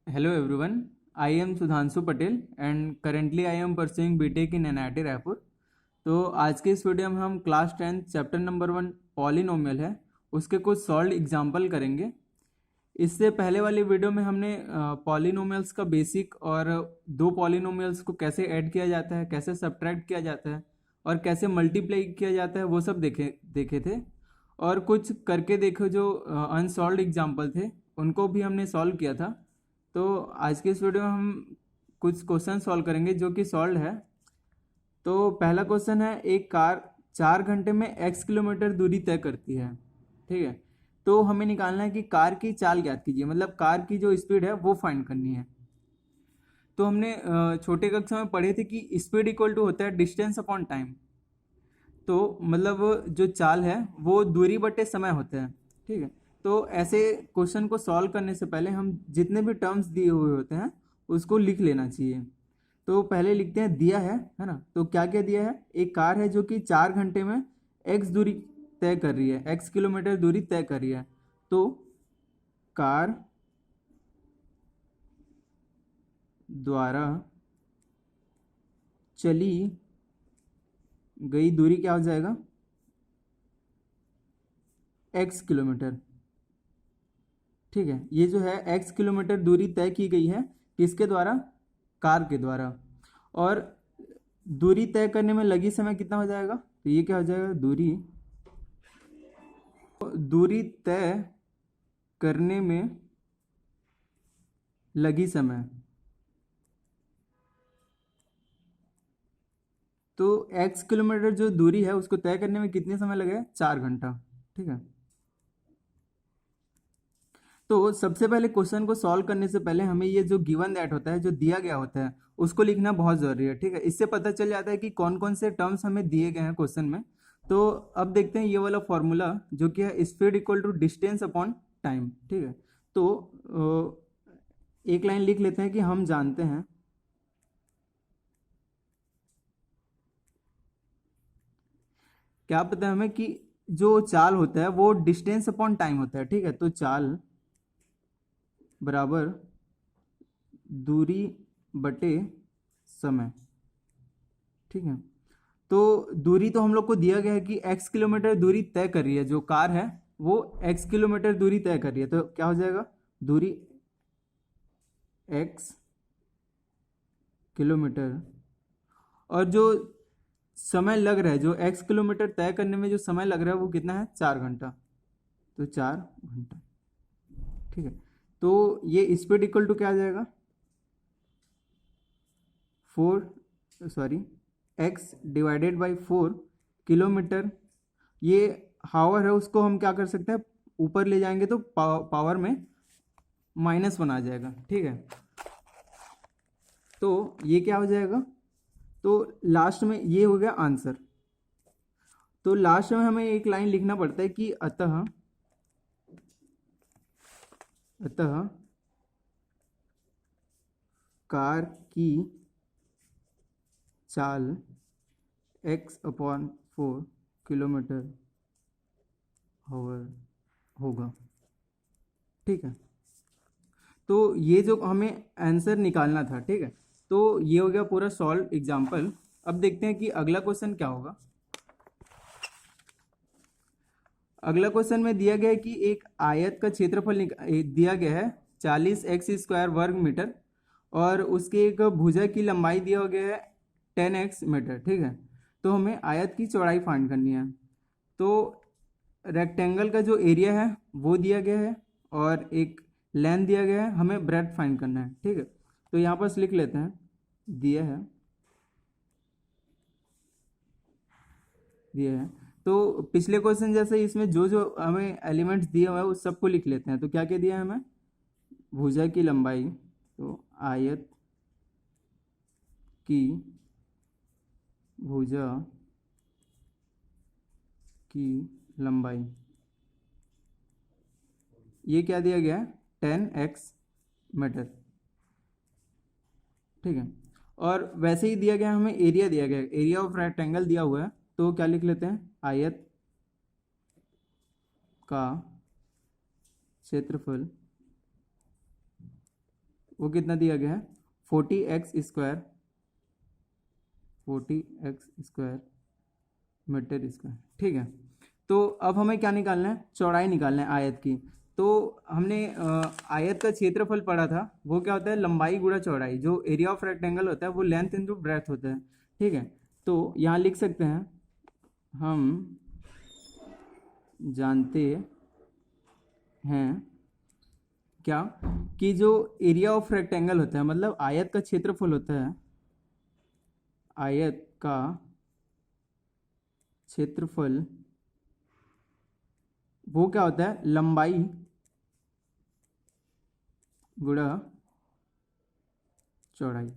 Hello everyone, I am Sudhanshu Patel and currently I am pursuing BTech in NIT Raipur. तो आज के इस video में हम क्लास 10 चैप्टर नंबर 1 पॉलिनोमियल है उसके कुछ सॉल्व एग्जाम्पल करेंगे। इससे पहले वाली वीडियो में हमने पॉलिनोमियल्स का बेसिक और दो पॉलिनोमियल्स को कैसे ऐड किया जाता है, कैसे सब्ट्रैक्ट किया जाता है और कैसे मल्टीप्लाई किया जाता है वो सब देखे थे। और कुछ करके देखो जो अनसॉल्व एग्जाम्पल थे उनको भी हमने सॉल्व किया था। तो आज के इस वीडियो में हम कुछ क्वेश्चन सॉल्व करेंगे जो कि सॉल्व है। तो पहला क्वेश्चन है, एक कार 4 घंटे में x किलोमीटर दूरी तय करती है। ठीक है, तो हमें निकालना है कि कार की चाल ज्ञात कीजिए, मतलब कार की जो स्पीड है वो फाइंड करनी है। तो हमने छोटे कक्षा में पढ़े थे कि स्पीड इक्वल टू होता है डिस्टेंस अपॉन टाइम। तो मतलब जो चाल है वो दूरी बटे समय होता है। ठीक है, तो ऐसे क्वेश्चन को सॉल्व करने से पहले हम जितने भी टर्म्स दिए हुए होते हैं उसको लिख लेना चाहिए। तो पहले लिखते हैं, दिया है ना। तो क्या क्या दिया है, एक कार है जो कि 4 घंटे में x दूरी तय कर रही है, x किलोमीटर दूरी तय कर रही है। तो कार द्वारा चली गई दूरी क्या हो जाएगा, x किलोमीटर। ठीक है, ये जो है x किलोमीटर दूरी तय की गई है किसके द्वारा, कार के द्वारा। और दूरी तय करने में लगी समय कितना हो जाएगा, तो ये क्या हो जाएगा, दूरी तय करने में लगी समय। तो x किलोमीटर जो दूरी है उसको तय करने में कितने समय लगेगा, 4 घंटा। ठीक है, तो सबसे पहले क्वेश्चन को सॉल्व करने से पहले हमें ये जो गिवन दैट होता है, जो दिया गया होता है, उसको लिखना बहुत ज़रूरी है। ठीक है, इससे पता चल जाता है कि कौन कौन से टर्म्स हमें दिए गए हैं क्वेश्चन में। तो अब देखते हैं ये वाला फॉर्मूला जो कि है speed equal to distance upon time. ठीक है, तो एक लाइन लिख लेते हैं कि हम जानते हैं क्या पता है हमें कि जो चाल होता है वो डिस्टेंस अपॉन टाइम होता है। ठीक है, तो चाल बराबर दूरी बटे समय। ठीक है, तो दूरी तो हम लोग को दिया गया है कि x किलोमीटर दूरी तय कर रही है, जो कार है वो x किलोमीटर दूरी तय कर रही है। तो क्या हो जाएगा, दूरी x किलोमीटर, और जो समय लग रहा है, जो x किलोमीटर तय करने में जो समय लग रहा है वो कितना है, 4 घंटा। तो 4 घंटा। ठीक है, तो ये स्पीड इक्वल टू क्या आ जाएगा, 4 किलोमीटर। ये हावर है, उसको हम क्या कर सकते हैं, ऊपर ले जाएंगे तो पावर में -1 आ जाएगा। ठीक है, तो ये क्या हो जाएगा, तो लास्ट में ये हो गया आंसर। तो लास्ट में हमें एक लाइन लिखना पड़ता है कि अतः कार की चाल x/4 किलोमीटर हावर होगा। ठीक है, तो ये जो हमें आंसर निकालना था। ठीक है, तो ये हो गया पूरा सॉल्व एग्जाम्पल। अब देखते हैं कि अगला क्वेश्चन क्या होगा। अगला क्वेश्चन में दिया गया है कि एक आयत का क्षेत्रफल दिया गया है 40x² वर्ग मीटर, और उसके एक भुजा की लंबाई दिया गया है 10x मीटर। ठीक है, तो हमें आयत की चौड़ाई फाइंड करनी है। तो रेक्टेंगल का जो एरिया है वो दिया गया है और एक लेंथ दिया गया है, हमें ब्रेड्थ फाइंड करना है। ठीक है, तो यहाँ पर लिख लेते हैं, दिया है। तो पिछले क्वेश्चन जैसे इसमें जो जो हमें एलिमेंट्स दिए हुए हैं उस सबको लिख लेते हैं। तो क्या क्या दिया है हमें, भुजा की लंबाई, तो आयत की भुजा की लंबाई, ये क्या दिया गया है, 10x मीटर। ठीक है, और वैसे ही दिया गया हमें एरिया दिया गया है, एरिया ऑफ रेक्टेंगल दिया हुआ है। तो क्या लिख लेते हैं, आयत का क्षेत्रफल वो कितना दिया गया है 40x² मीटर स्क्वायर। ठीक है, तो अब हमें क्या निकालना है, चौड़ाई निकालना है आयत की। तो हमने आयत का क्षेत्रफल पढ़ा था, वो क्या होता है लंबाई गुणा चौड़ाई। जो एरिया ऑफ रेक्टेंगल होता है वो लेंथ इंटू ब्रेथ होता है। ठीक है, तो यहाँ लिख सकते हैं हम जानते हैं क्या कि जो एरिया ऑफ रेक्टेंगल होता है मतलब आयत का क्षेत्रफल होता है, आयत का क्षेत्रफल वो क्या होता है लंबाई गुणा चौड़ाई।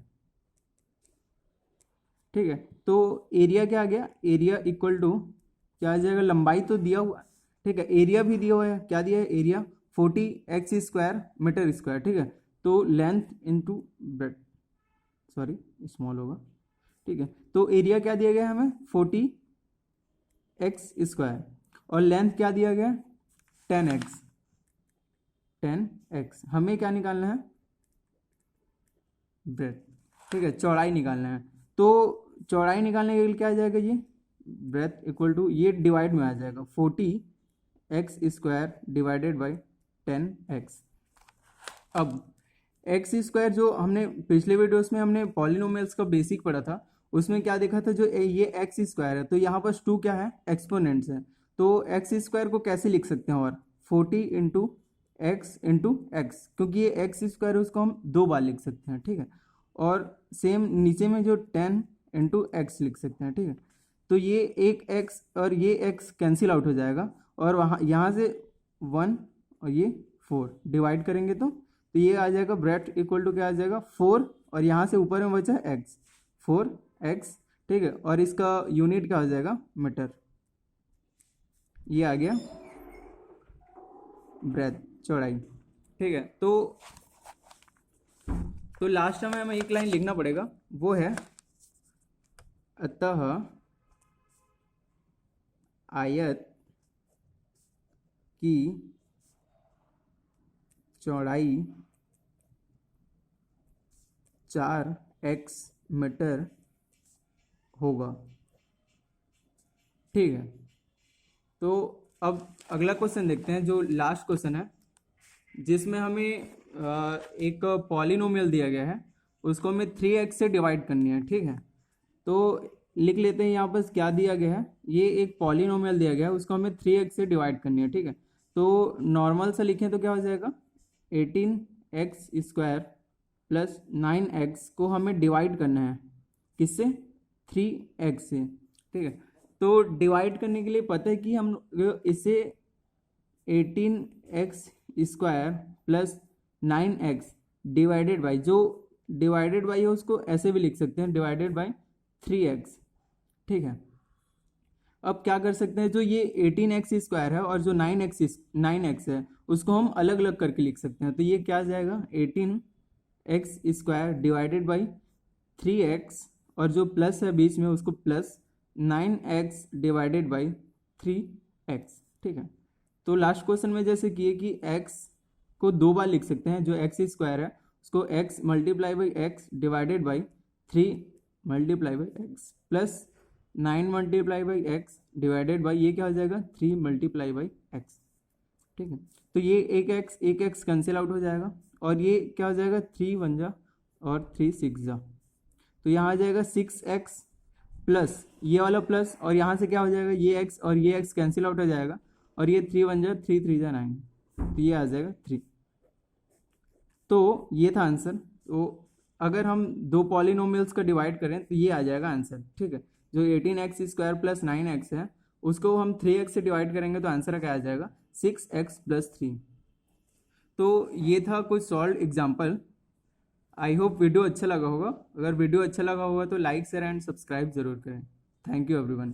ठीक है, तो एरिया क्या आ गया, एरिया इक्वल टू क्या आ जाएगा, लंबाई तो दिया हुआ, ठीक है, एरिया भी दिया हुआ है, क्या दिया है एरिया 40x² मीटर स्क्वायर। ठीक है, तो length into breadth, sorry small होगा। ठीक है, तो एरिया क्या दिया गया है हमें 40x² और लेंथ क्या दिया गया 10x। हमें क्या निकालना है ब्रेथ। ठीक है, चौड़ाई निकालना है। तो चौड़ाई निकालने के लिए क्या आ जाएगा, ये ब्रेथ इक्वल टू ये डिवाइड में आ जाएगा 40x² डिवाइडेड बाई 10x। अब x² जो हमने पिछले वीडियोस में हमने पॉलिनोमियल्स का बेसिक पढ़ा था, उसमें क्या देखा था, जो ये x² है तो यहाँ पर 2 क्या है एक्सपोनेंट्स है। तो x² को कैसे लिख सकते हैं, और 40 इंटू एक्स, क्योंकि ये x² है उसको हम 2 बार लिख सकते हैं। ठीक है, और सेम नीचे में जो 10 इंटू एक्स लिख सकते हैं। ठीक है, तो ये एक x और ये x कैंसिल आउट हो जाएगा, और वहाँ यहाँ से 1 और ये 4 डिवाइड करेंगे तो ये आ जाएगा ब्रेथ इक्वल टू क्या आ जाएगा 4, और यहाँ से ऊपर में बचा x 4x। ठीक है, और इसका यूनिट क्या हो जाएगा मीटर, ये आ गया ब्रेथ चौड़ाई। ठीक है, तो लास्ट में हमें एक लाइन लिखना पड़ेगा, वो है अतः आयत की चौड़ाई 4x मीटर होगा। ठीक है, तो अब अगला क्वेश्चन देखते हैं, जो लास्ट क्वेश्चन है, जिसमें हमें एक पॉलिनोमियल दिया गया है, उसको हमें 3x से डिवाइड करनी है। ठीक है, तो लिख लेते हैं यहाँ पर क्या दिया गया है, ये एक पॉलिनोमियल दिया गया है, उसको हमें 3x से डिवाइड करनी है। ठीक है, तो नॉर्मल से लिखें तो क्या हो जाएगा 18x² प्लस 9x को हमें डिवाइड करना है, किससे 3x से। ठीक है, तो डिवाइड करने के लिए पता है कि हम इसे 18x² plus 9x divided by, जो डिवाइडेड बाई है उसको ऐसे भी लिख सकते हैं डिवाइडेड बाई 3x। ठीक है, अब क्या कर सकते हैं, जो ये 18x² है और जो 9x है उसको हम अलग अलग करके लिख सकते हैं। तो ये क्या आ जाएगा 18x² डिवाइडेड बाई 3x, और जो प्लस है बीच में उसको plus 9x divided by 3x। ठीक है, तो लास्ट क्वेश्चन में जैसे किए कि x को 2 बार लिख सकते हैं, जो x² है उसको x multiply by x divided by 3 multiply by x plus 9 multiply by x divided by ये क्या हो जाएगा 3 मल्टीप्लाई बाई x। ठीक है, तो ये एक x कैंसिल आउट हो जाएगा, और ये क्या हो जाएगा 3 1 जा और 3 6 जा, तो यहाँ आ जाएगा 6x प्लस ये वाला प्लस, और यहाँ से क्या हो जाएगा ये x और ये x कैंसिल आउट हो जाएगा, और ये 3 1 जा 3 3 जा 9, तो ये आ जाएगा 3। तो ये था आंसर। तो अगर हम 2 पॉलिनोमियल्स का डिवाइड करें तो ये आ जाएगा आंसर। ठीक है, जो 18x² प्लस 9x है उसको हम 3x से डिवाइड करेंगे तो आंसर क्या आ जाएगा 6x प्लस 3। तो ये था कुछ solve example. I hope video अच्छा लगा होगा। अगर वीडियो अच्छा लगा होगा तो लाइक शेयर एंड सब्सक्राइब जरूर करें। Thank you everyone.